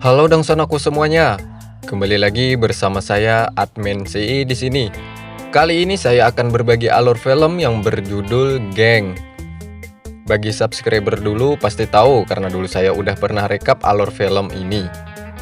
Halo dongsonaku semuanya. Kembali lagi bersama saya Admin CI di sini. Kali ini saya akan berbagi alur film yang berjudul Geng. Bagi subscriber dulu pasti tahu karena dulu saya udah pernah rekap alur film ini.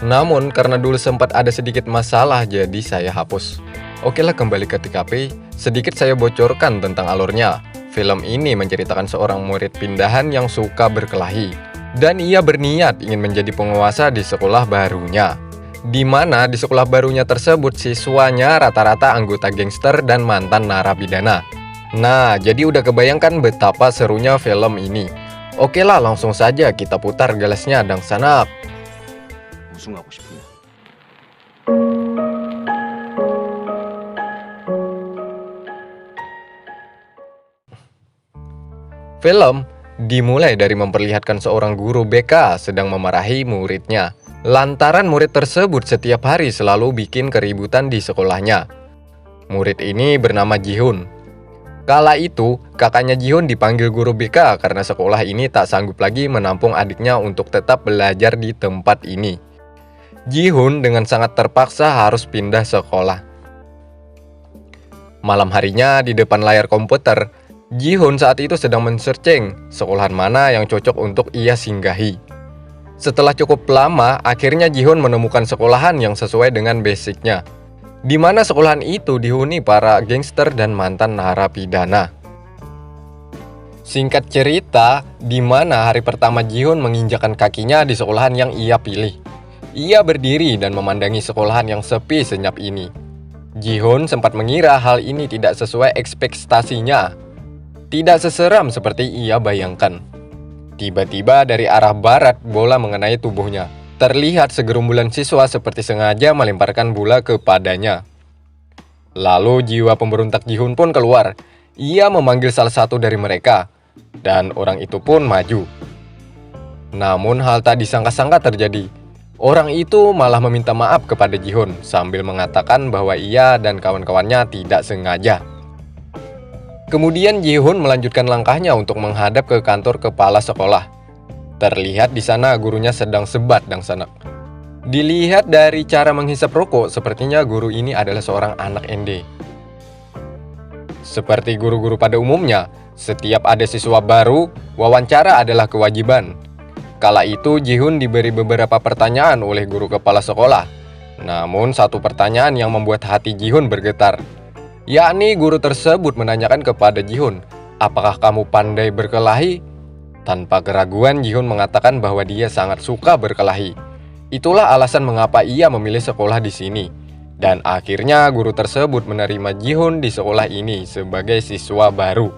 Namun karena dulu sempat ada sedikit masalah jadi saya hapus. Oke lah, kembali ke TKP, sedikit saya bocorkan tentang alurnya. Film ini menceritakan seorang murid pindahan yang suka berkelahi. Dan ia berniat ingin menjadi penguasa di sekolah barunya. Di mana di sekolah barunya tersebut siswanya rata-rata anggota gangster dan mantan narapidana. Nah, jadi udah kebayangkan betapa serunya film ini. Oke lah, langsung saja kita putar galasnya dang sanak. 우승하고 싶으면 Film dimulai dari memperlihatkan seorang guru BK sedang memarahi muridnya. Lantaran murid tersebut setiap hari selalu bikin keributan di sekolahnya. Murid ini bernama Jihun. Kala itu, kakaknya Jihun dipanggil guru BK karena sekolah ini tak sanggup lagi menampung adiknya untuk tetap belajar di tempat ini. Jihun dengan sangat terpaksa harus pindah sekolah. Malam harinya di depan layar komputer, Jihun saat itu sedang men-searching sekolahan mana yang cocok untuk ia singgahi. Setelah cukup lama, akhirnya Jihun menemukan sekolahan yang sesuai dengan basicnya, di mana sekolahan itu dihuni para gangster dan mantan narapidana. Singkat cerita, di mana hari pertama Jihun menginjakan kakinya di sekolahan yang ia pilih. Ia berdiri dan memandangi sekolahan yang sepi senyap ini. Jihun sempat mengira hal ini tidak sesuai ekspektasinya. Tidak seseram seperti ia bayangkan. Tiba-tiba dari arah barat bola mengenai tubuhnya. Terlihat segerombolan siswa seperti sengaja melemparkan bola kepadanya. Lalu jiwa pemberontak Jihun pun keluar. Ia memanggil salah satu dari mereka. Dan orang itu pun maju. Namun hal tak disangka-sangka terjadi. Orang itu malah meminta maaf kepada Jihun sambil mengatakan bahwa ia dan kawan-kawannya tidak sengaja. Kemudian Jihun melanjutkan langkahnya untuk menghadap ke kantor kepala sekolah. Terlihat di sana gurunya sedang sebat dang sanak. Dilihat dari cara menghisap rokok, sepertinya guru ini adalah seorang anak ND. Seperti guru-guru pada umumnya, setiap ada siswa baru, wawancara adalah kewajiban. Kala itu Jihun diberi beberapa pertanyaan oleh guru kepala sekolah. Namun satu pertanyaan yang membuat hati Jihun bergetar. Yakni guru tersebut menanyakan kepada Jihun, apakah kamu pandai berkelahi? Tanpa keraguan Jihun mengatakan bahwa dia sangat suka berkelahi. Itulah alasan mengapa ia memilih sekolah di sini. Dan akhirnya guru tersebut menerima Jihun di sekolah ini sebagai siswa baru.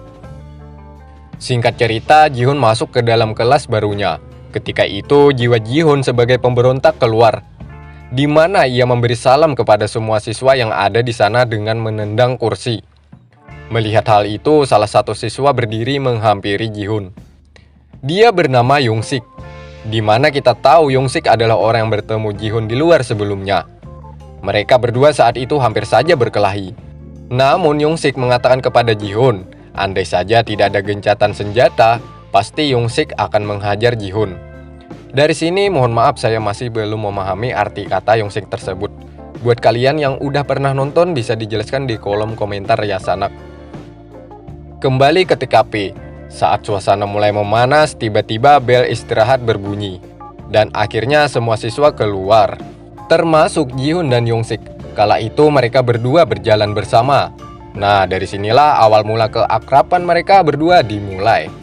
Singkat cerita, Jihun masuk ke dalam kelas barunya. Ketika itu jiwa Jihun sebagai pemberontak keluar, di mana ia memberi salam kepada semua siswa yang ada di sana dengan menendang kursi. Melihat hal itu, salah satu siswa berdiri menghampiri Jihun. Dia bernama Yongsik, di mana kita tahu Yongsik adalah orang yang bertemu Jihun di luar sebelumnya. Mereka berdua saat itu hampir saja berkelahi. Namun Yongsik mengatakan kepada Jihun, andai saja tidak ada gencatan senjata, pasti Yongsik akan menghajar Jihun. Dari sini mohon maaf saya masih belum memahami arti kata Yongsik tersebut. Buat kalian yang udah pernah nonton bisa dijelaskan di kolom komentar ya sanak. Kembali ke TKP. Saat suasana mulai memanas, tiba-tiba bel istirahat berbunyi. Dan akhirnya semua siswa keluar, termasuk Jihun dan Yongsik. Kala itu mereka berdua berjalan bersama. Nah, dari sinilah awal mula keakraban mereka berdua dimulai.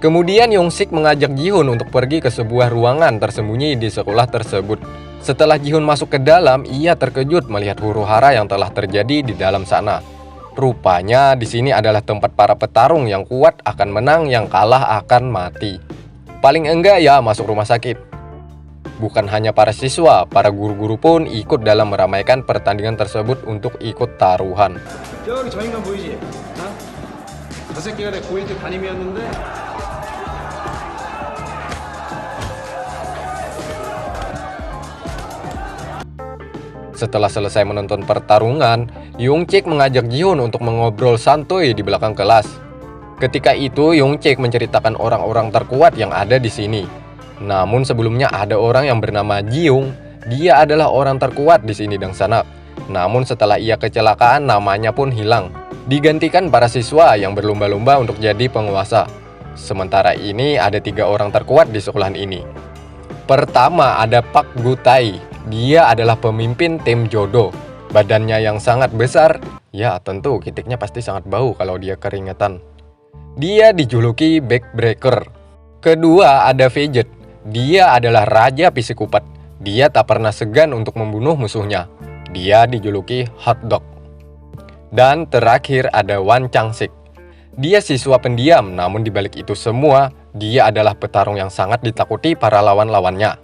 Kemudian Yongsik mengajak Jihun untuk pergi ke sebuah ruangan tersembunyi di sekolah tersebut. Setelah Jihun masuk ke dalam, ia terkejut melihat huru-hara yang telah terjadi di dalam sana. Rupanya di sini adalah tempat para petarung yang kuat akan menang, yang kalah akan mati. Paling enggak ya masuk rumah sakit. Bukan hanya para siswa, para guru-guru pun ikut dalam meramaikan pertandingan tersebut untuk ikut taruhan. 저기 저 인간 보이지? 어? 저 새끼가 내 고일트 담임이었는데 Setelah selesai menonton pertarungan, Yongsik mengajak Jihun untuk mengobrol santuy di belakang kelas. Ketika itu Yongchik menceritakan orang-orang terkuat yang ada di sini. Namun sebelumnya ada orang yang bernama Jiung. Dia adalah orang terkuat di sini dan sana. Namun setelah ia kecelakaan namanya pun hilang. Digantikan para siswa yang berlomba-lomba untuk jadi penguasa. Sementara ini ada 3 orang terkuat di sekolahan ini. Pertama ada Pak Gutai. Dia adalah pemimpin tim Jodo. Badannya yang sangat besar. Ya tentu kitiknya pasti sangat bau kalau dia keringetan. Dia dijuluki Backbreaker. Kedua ada Veget. Dia adalah raja psikopat. Dia tak pernah segan untuk membunuh musuhnya. Dia dijuluki Hotdog. Dan terakhir ada Wan Changsik. Dia siswa pendiam, namun dibalik itu semua, dia adalah petarung yang sangat ditakuti para lawan-lawannya.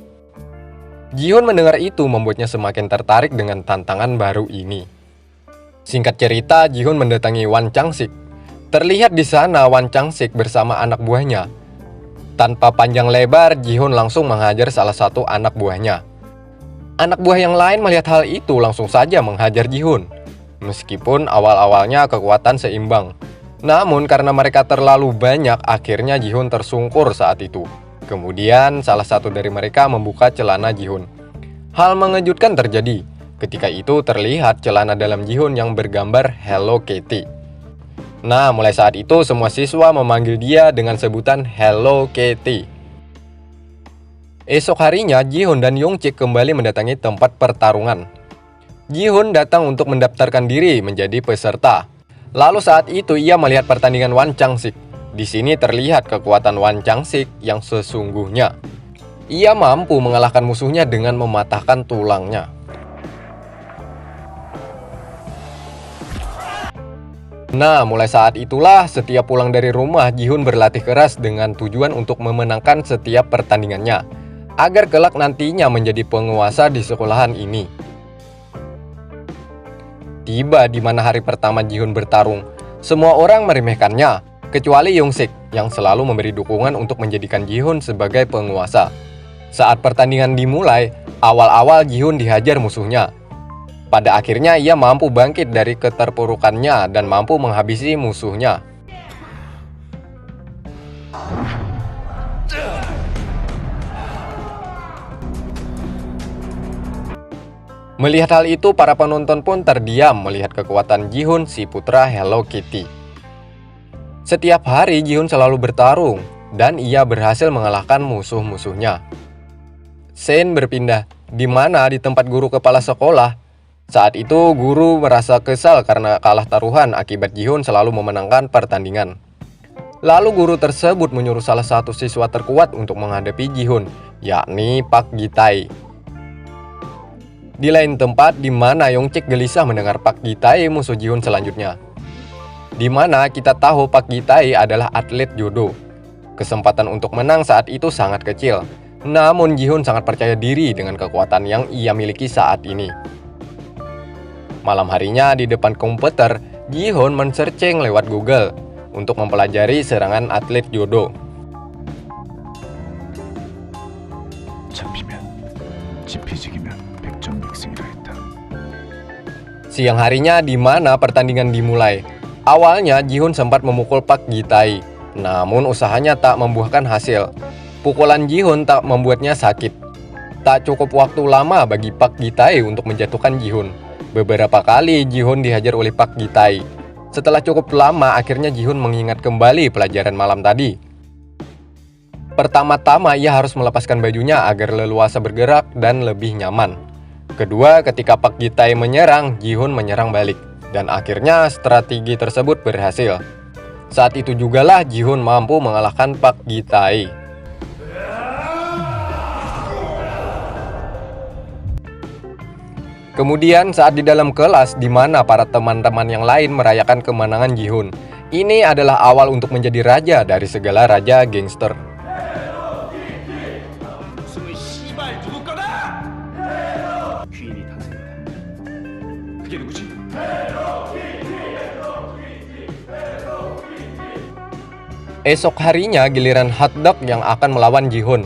Jihun mendengar itu membuatnya semakin tertarik dengan tantangan baru ini. Singkat cerita, Jihun mendatangi Wan Changsik. Terlihat di sana Wan Changsik bersama anak buahnya. Tanpa panjang lebar, Jihun langsung menghajar salah satu anak buahnya. Anak buah yang lain melihat hal itu langsung saja menghajar Jihun. Meskipun awal-awalnya kekuatan seimbang. Namun karena mereka terlalu banyak, akhirnya Jihun tersungkur saat itu. Kemudian salah satu dari mereka membuka celana Jihun. Hal mengejutkan terjadi. Ketika itu terlihat celana dalam Jihun yang bergambar Hello Kitty. Nah, mulai saat itu semua siswa memanggil dia dengan sebutan Hello Kitty. Esok harinya, Jihun dan Yongchik kembali mendatangi tempat pertarungan. Jihun datang untuk mendaftarkan diri menjadi peserta. Lalu saat itu ia melihat pertandingan Wan Changsik. Di sini terlihat kekuatan Wan Changsik yang sesungguhnya. Ia mampu mengalahkan musuhnya dengan mematahkan tulangnya. Nah, mulai saat itulah setiap pulang dari rumah Jihun berlatih keras dengan tujuan untuk memenangkan setiap pertandingannya agar kelak nantinya menjadi penguasa di sekolahan ini. Tiba di mana hari pertama Jihun bertarung, semua orang meremehkannya kecuali Yongchik yang selalu memberi dukungan untuk menjadikan Jihun sebagai penguasa. Saat pertandingan dimulai, awal-awal Jihun dihajar musuhnya. Pada akhirnya ia mampu bangkit dari keterpurukannya dan mampu menghabisi musuhnya. Melihat hal itu, para penonton pun terdiam melihat kekuatan Jihun, si putra Hello Kitty. Setiap hari Jihun selalu bertarung dan ia berhasil mengalahkan musuh-musuhnya. Scene berpindah, di mana di tempat guru kepala sekolah. Saat itu guru merasa kesal karena kalah taruhan akibat Jihun selalu memenangkan pertandingan. Lalu guru tersebut menyuruh salah satu siswa terkuat untuk menghadapi Jihun, yakni Pak Gitai. Di lain tempat di mana Yongchik gelisah mendengar Pak Gitai musuh Jihun selanjutnya. Di mana kita tahu Pak Gitai adalah atlet judo. Kesempatan untuk menang saat itu sangat kecil. Namun Jihun sangat percaya diri dengan kekuatan yang ia miliki saat ini. Malam harinya di depan komputer, Jihun men-searching lewat Google untuk mempelajari serangan atlet judo. Siang harinya di mana pertandingan dimulai. Awalnya Jihun sempat memukul Pak Gitai, namun usahanya tak membuahkan hasil. Pukulan Jihun tak membuatnya sakit. Tak cukup waktu lama bagi Pak Gitai untuk menjatuhkan Jihun. Beberapa kali Jihun dihajar oleh Pak Gitai. Setelah cukup lama, akhirnya Jihun mengingat kembali pelajaran malam tadi. Pertama-tama ia harus melepaskan bajunya agar leluasa bergerak dan lebih nyaman. Kedua, ketika Pak Gitai menyerang, Jihun menyerang balik. Dan akhirnya strategi tersebut berhasil. Saat itu jugalah Jihun mampu mengalahkan Pak Gitai. Kemudian saat di dalam kelas di mana para teman-teman yang lain merayakan kemenangan Jihun. Ini adalah awal untuk menjadi raja dari segala raja gangster. Esok harinya giliran Hotdog yang akan melawan Jihun.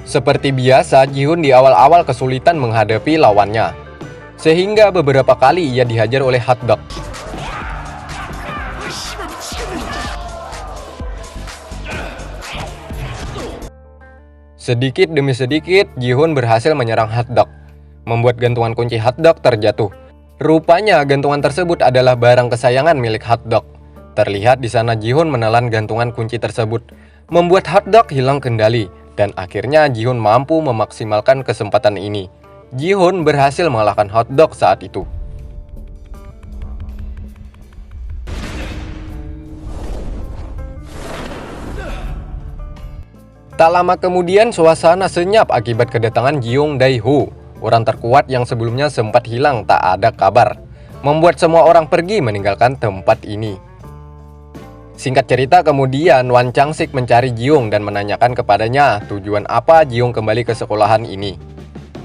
Seperti biasa, Jihun di awal-awal kesulitan menghadapi lawannya. Sehingga beberapa kali ia dihajar oleh Hotdog. Sedikit demi sedikit, Ji-hoon berhasil menyerang Hotdog, membuat gantungan kunci Hotdog terjatuh. Rupanya gantungan tersebut adalah barang kesayangan milik Hotdog. Terlihat di sana Ji-hoon menelan gantungan kunci tersebut, membuat Hotdog hilang kendali, dan akhirnya Ji-hoon mampu memaksimalkan kesempatan ini. Ji-hoon berhasil mengalahkan Hotdog saat itu. Tak lama kemudian suasana senyap akibat kedatangan Jeong Dae-ho, orang terkuat yang sebelumnya sempat hilang tak ada kabar, membuat semua orang pergi meninggalkan tempat ini. Singkat cerita kemudian Wan Chang-sik mencari Jeong dan menanyakan kepadanya tujuan apa Jeong kembali ke sekolahan ini.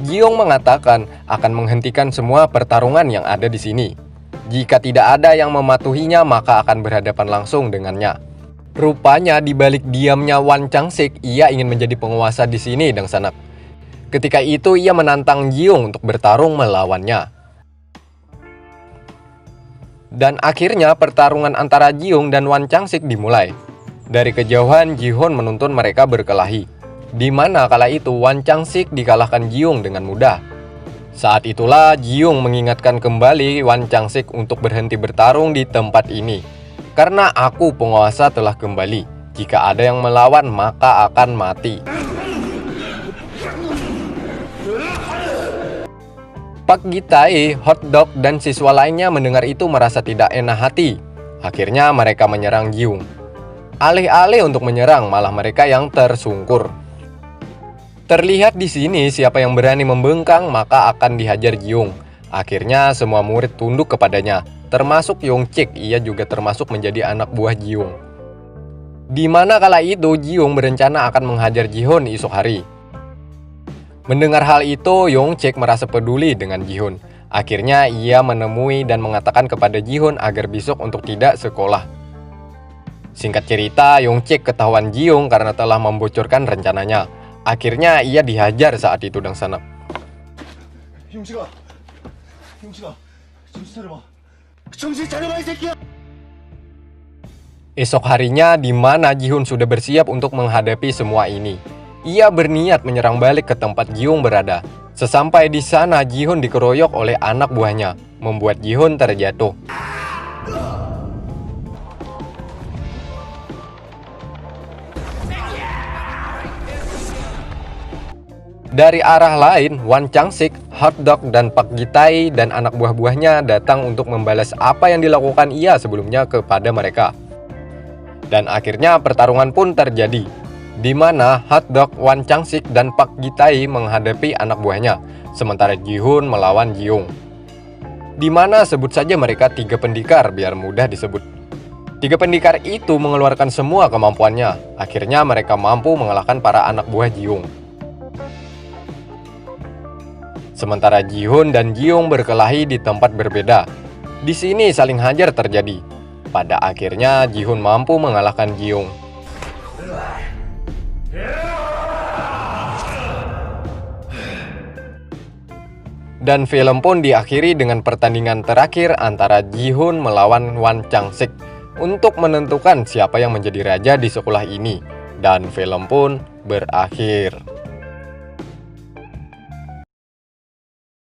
Jeong mengatakan akan menghentikan semua pertarungan yang ada di sini. Jika tidak ada yang mematuhinya maka akan berhadapan langsung dengannya. Rupanya di balik diamnya Wan Chang-sik, ia ingin menjadi penguasa di sini dan sana. Ketika itu ia menantang Jeong untuk bertarung melawannya. Dan akhirnya pertarungan antara Jeong dan Wan Chang-sik dimulai. Dari kejauhan Ji-hoon menuntun mereka berkelahi, di mana kala itu Wan Chang-sik dikalahkan Jeong dengan mudah. Saat itulah Jeong mengingatkan kembali Wan Chang-sik untuk berhenti bertarung di tempat ini. Karena aku penguasa telah kembali. Jika ada yang melawan maka akan mati. Pak Gi-tae, Hotdog, dan siswa lainnya mendengar itu merasa tidak enak hati. Akhirnya mereka menyerang Jeong. Alih-alih untuk menyerang, malah mereka yang tersungkur. Terlihat di sini siapa yang berani membengkang maka akan dihajar Jeong. Akhirnya semua murid tunduk kepadanya, termasuk Yong-chik, ia juga termasuk menjadi anak buah Jeong. Di mana kala itu Jeong berencana akan menghajar Ji-hoon esok hari. Mendengar hal itu, Yong-chik merasa peduli dengan Ji-hoon. Akhirnya ia menemui dan mengatakan kepada Ji-hoon agar besok untuk tidak sekolah. Singkat cerita, Yong-chik ketahuan Jeong karena telah membocorkan rencananya. Akhirnya ia dihajar saat itu dan sana. 용식아, 정신 차려봐. 정신 차려봐 이 새끼야. Esok harinya di mana Ji-hoon sudah bersiap untuk menghadapi semua ini. Ia berniat menyerang balik ke tempat Jeong berada. Sesampai di sana Ji-hoon dikeroyok oleh anak buahnya, membuat Ji-hoon terjatuh. Dari arah lain, Wan Chang-sik, Hotdog, dan Pak Gi-tae dan anak buah-buahnya datang untuk membalas apa yang dilakukan ia sebelumnya kepada mereka. Dan akhirnya pertarungan pun terjadi, di mana Hotdog, Wan Chang-sik, dan Pak Gi-tae menghadapi anak buahnya, sementara Ji-hoon melawan Jeong. Di mana sebut saja mereka 3 pendekar biar mudah disebut. 3 pendekar itu mengeluarkan semua kemampuannya. Akhirnya mereka mampu mengalahkan para anak buah Jeong. Sementara Ji-hoon dan Jeong berkelahi di tempat berbeda. Di sini saling hajar terjadi. Pada akhirnya Ji-hoon mampu mengalahkan Jeong. Dan film pun diakhiri dengan pertandingan terakhir antara Ji-hoon melawan Wan Chang-sik untuk menentukan siapa yang menjadi raja di sekolah ini. Dan film pun berakhir.